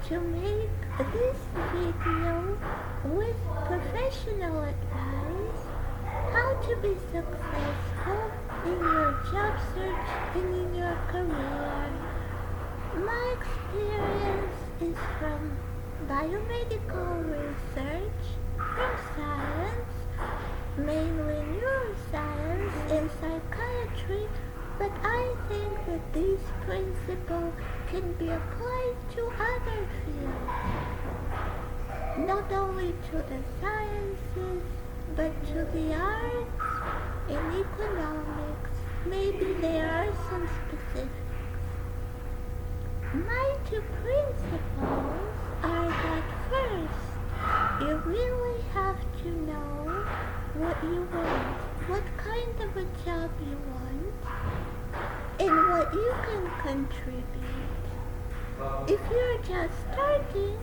to make this video with professional advice how to be successful in your job search and in your career. My experience is from biomedical research, from science, mainly neuroscience and psychiatry, but I think that these principles can be applied to other fields, not only to the sciences, but to the arts and economics. Maybe there are some specifics. My two principles are that first, you really have to know what you want, what kind of a job you want, and what you can contribute. If you're just starting,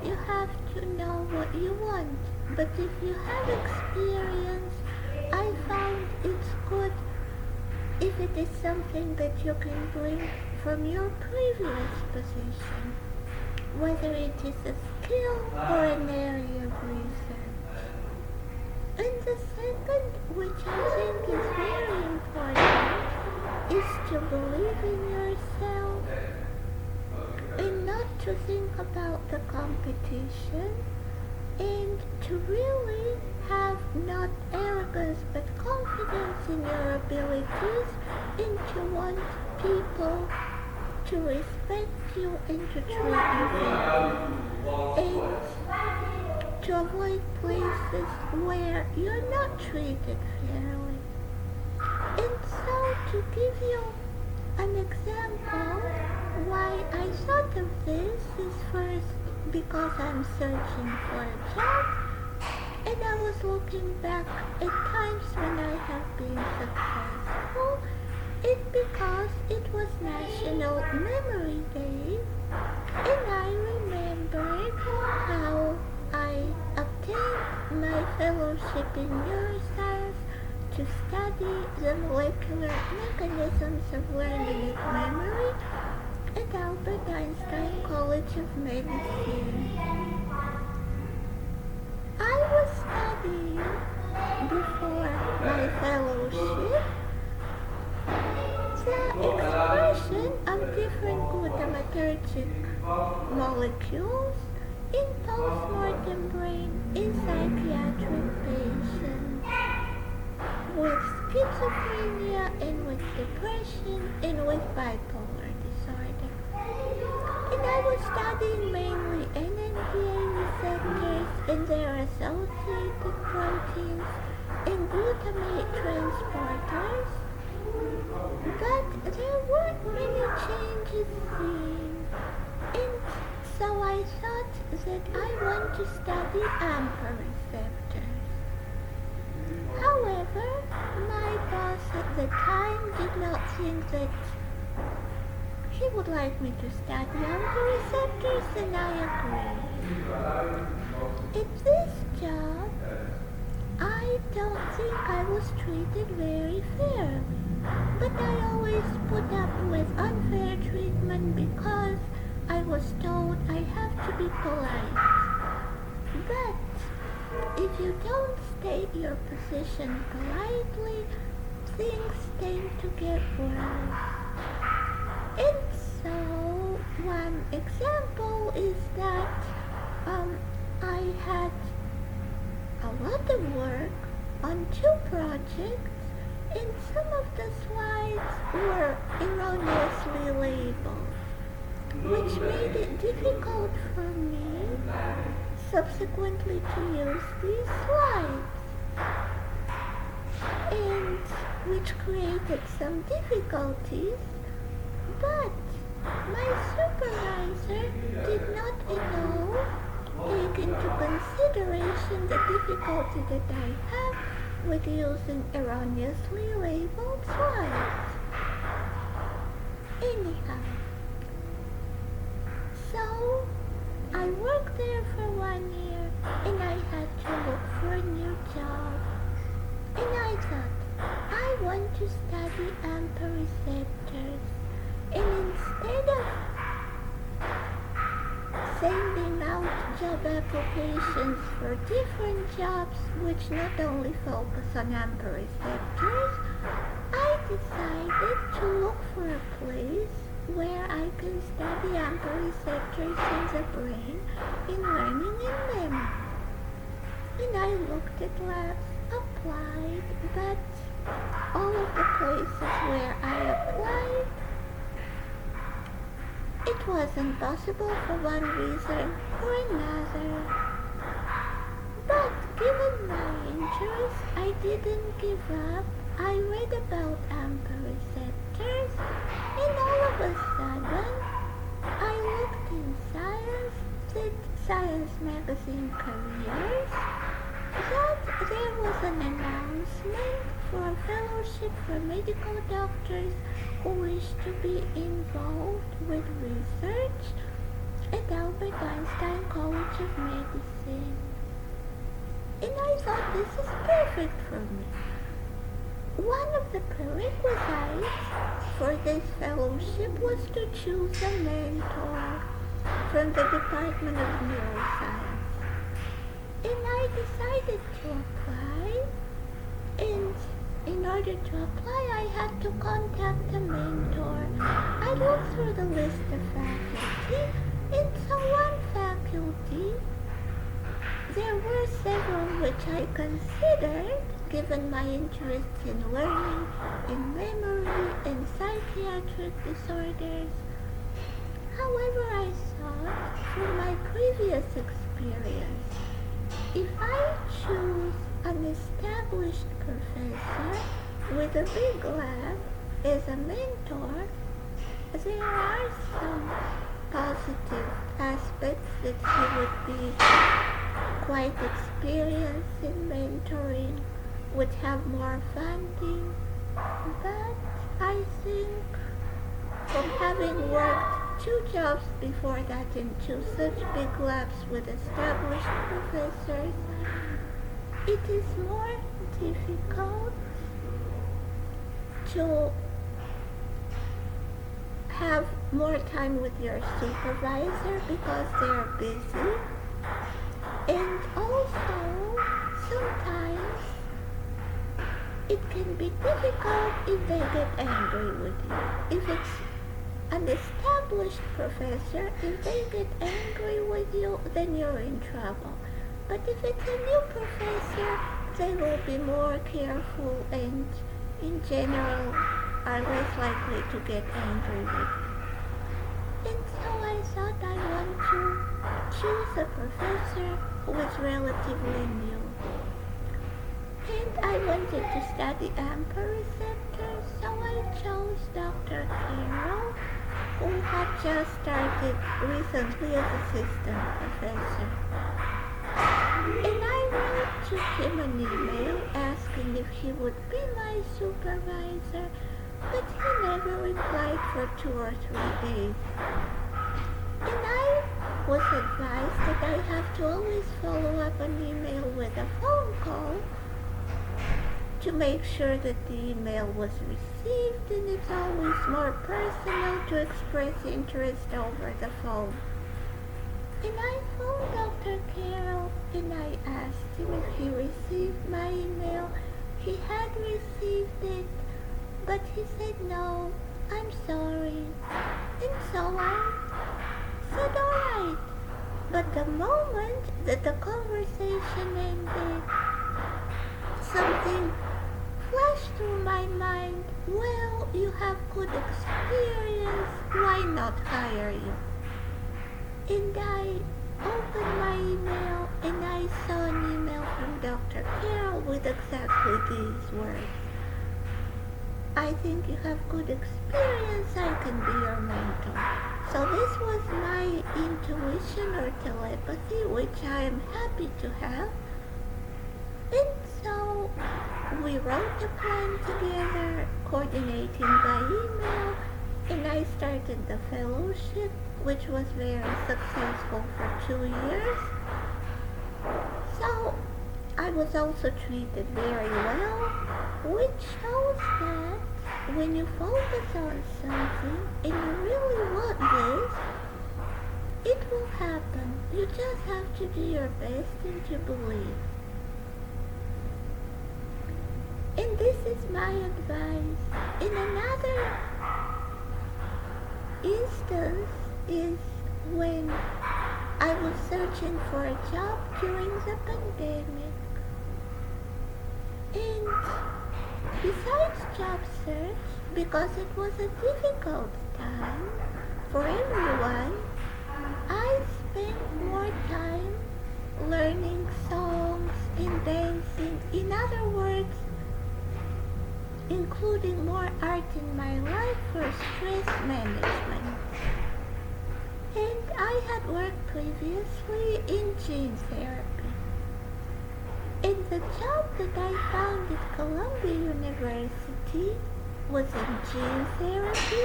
you have to know what you want. But if you have experience, I found it's good if it is something that you can bring from your previous position, whether it is a skill or an area of research. And the second, which I think is very important, is to believe in yourself and not to think about the competition, and to really have not arrogance but confidence in your abilities, and to want people to respect you and to treat you fairly, and to avoid places where you're not treated fairly. And so, to give you an example, why I thought of this is first because I'm searching for a job, and I was looking back at times when I have been successful, and because it was National Memory Day, and I remembered how I obtained my fellowship in neuroscience to study the molecular mechanisms of learning and memory at Albert Einstein College of Medicine. I was studying before my fellowship the expression of different glutamatergic molecules in postmortem brain in psychiatric patients with schizophrenia and with depression and with bipolar disorder. And I was studying mainly NMDA receptors and their associated proteins and glutamate transporters, but there weren't many changes seen. And so I thought that I want to study AMPA receptors. However, my boss at the time did not think that he would like me to study AMPA receptors, and I agreed. At this job, I don't think I was treated very fairly, but I always put up with unfair treatment because I was told I have to be polite. But if you don't state your position politely, things tend to get worse. And so, one example is that I had a lot of work on two projects, and some of the slides were erroneously labeled, which made it difficult for me subsequently to use these slides, and which created some difficulties, but my supervisor did not at all take into consideration the difficulty that I have with using erroneously labeled slides. Anyhow, so I worked there for 1 year, and I had to look for a new job. And I thought, I want to study AMPA receptors. And instead of sending out job applications for different jobs which not only focus on AMPA receptors, I decided to look for a place where I can study AMPA receptors in the brain in learning and memory. And I looked at labs, applied, but all of the places where I applied, it wasn't possible for one reason or another. But given my interest, I didn't give up. I read about AMPA receptors, and all of a sudden, I looked in Science magazine careers, that there was an announcement for a fellowship for medical doctors who wish to be involved with research at Albert Einstein College of Medicine. And I thought this is perfect for me. One of the prerequisites for this fellowship was to choose a mentor from the Department of Neuroscience. And I decided to apply, and in order to apply, I had to contact a mentor. I looked through the list of faculty, and so one faculty, there were several which I considered, given my interest in learning, in memory, and psychiatric disorders. However, I thought, from my previous experience, if I choose an established professor with a big lab as a mentor, there are some positive aspects that he would be quite experienced in mentoring, would have more funding, but I think from having worked 2 jobs before that in 2 such big labs with established professors, it is more difficult to have more time with your supervisor because they're busy, and also sometimes it can be difficult if they get angry with you. If it's an established professor, if they get angry with you, then you're in trouble. But if it's a new professor, they will be more careful and, in general, are less likely to get angry with you. And so I thought I want to choose a professor who is relatively new. And I wanted to study AMPA receptors, so I chose Dr. Carroll, who had just started recently as assistant professor. And I wrote to him an email asking if he would be my supervisor, but he never replied for 2 or 3 days. And I was advised that I have to always follow up an email with a phone call to make sure that the email was received, and it's always more personal to express interest over the phone. And I phoned Dr. Carroll and I asked him if he received my email. He had received it, but he said no, I'm sorry. And so I said alright. But the moment that the conversation ended, something flashed through my mind. Well, you have good experience, why not hire you? And I opened my email and I saw an email from Dr. Carroll with exactly these words. I think you have good experience, I can be your mentor. So this was my intuition or telepathy, which I am happy to have. And so we wrote a plan together, coordinating by email, and I started the fellowship, which was very successful for 2 years. So I was also treated very well, which shows that when you focus on something and you really want this, It will happen. You just have to do your best and to believe. And this is my advice. In another instance is when I was searching for a job during the pandemic. And besides job search, because it was a difficult time for everyone, I spent more time learning songs and dancing. In other words, including more art in my life for stress management. And I had worked previously in gene therapy. And the job that I found at Columbia University was in gene therapy,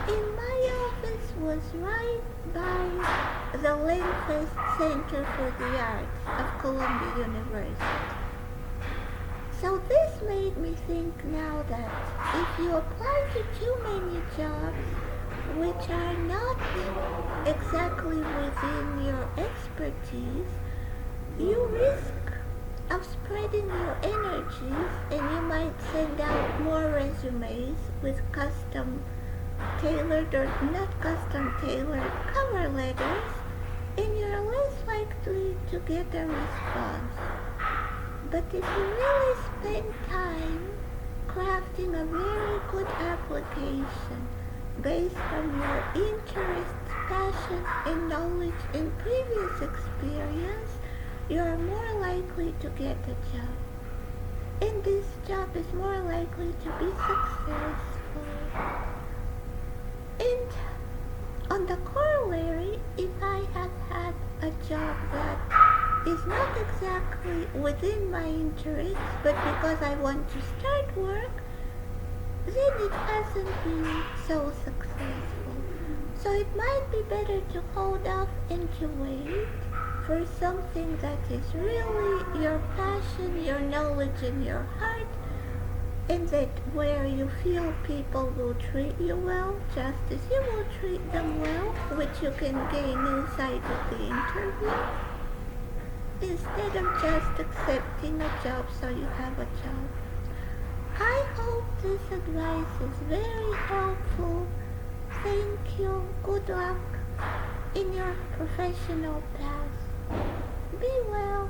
and my office was right by the Lenfest Center for the Arts of Columbia University. So this made me think now that if you apply to too many jobs which are not exactly within your expertise, you risk of spreading your energies, and you might send out more resumes with custom tailored or not custom tailored cover letters, and you're less likely to get a response. But if you really spend time crafting a very good application based on your interests, passion, and knowledge and previous experience, you are more likely to get a job. And this job is more likely to be successful. And on the corollary, if I had had a job that is not exactly within my interests, but because I want to start work, then it hasn't been so successful. So it might be better to hold off and to wait for something that is really your passion, your knowledge, and your heart, and that where you feel people will treat you well, just as you will treat them well, which you can gain insight of the interview, instead of just accepting a job so you have a job. I hope this advice is very helpful. Thank you. Good luck in your professional path. Be well.